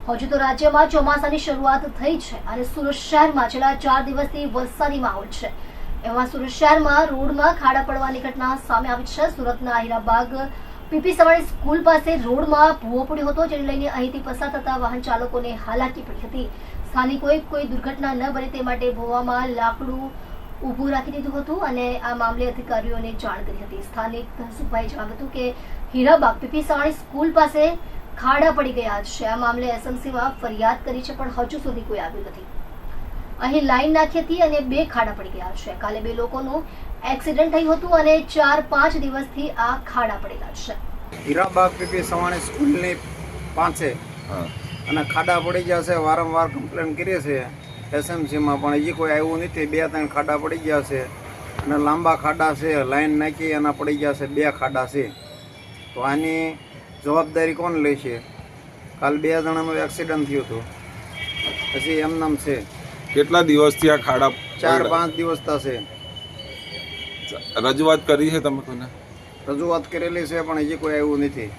હજુ તો રાજ્યમાં ચોમાસાની શરૂઆત થઈ છે અને સુરત શહેરમાં છેલ્લા 4 દિવસથી વરસાદી માહોલ છે. એમાં સુરત શહેરમાં રોડમાં ખાડા પડવાની ઘટના સામે આવી છે. સુરતના હીરાબાગ પીપી સવાણી સ્કૂલ પાસે રોડમાં ભૂવો પડ્યો હતો, જેને લઈને અહીંથી પસાર થતા વાહન ચાલકોને હાલાકી પડી હતી. સ્થાનિકોએ કોઈ દુર્ઘટના ન બને તે માટે ભૂવામાં લાકડું ઊભું રાખી દીધું હતું અને આ મામલે અધિકારીઓને જાણ કરી હતી. સ્થાનિક ધનસુખભાઈએ જણાવ્યું હતું કે હીરાબાગ પીપી સવાણી સ્કૂલ પાસે ખાડા પડી ગયા છે. આ મામલે એસએમસીમાં ફરિયાદ કરી છે, પણ હજુ સુધી કોઈ આવ્યું નથી. અહીં લાઈન નાખી હતી અને 2 ખાડા પડી ગયા છે. કાલે 2 લોકોનું એક્સિડન્ટ થયું હતું અને 4-5 દિવસથી આ ખાડા પડેલા છે. હીરાબાગ પીપી સવાણી સ્કૂલની પાસે અને ખાડા પડી ગયા છે. વારંવાર કમ્પ્લેન કરીએ છીએ એસએમસીમાં, પણ હજી કોઈ આવ્યું નથી. 2-3 ખાડા પડી ગયા છે અને લાંબા ખાડા છે. લાઈન નાખી એના પડી ગયા છે 2 ખાડા છે. તો આની જવાબદારી કોણ લેશે? કાલ 2 જણાનું એક્સિડન્ટ થયું હતું, પછી એમનામ છે. કેટલા દિવસથી આ ખાડા 4-5 દિવસ થશે. રજૂઆત કરી છે તમે કોઈને? રજૂઆત કરેલી છે, પણ હજી કોઈ આવ્યું નથી.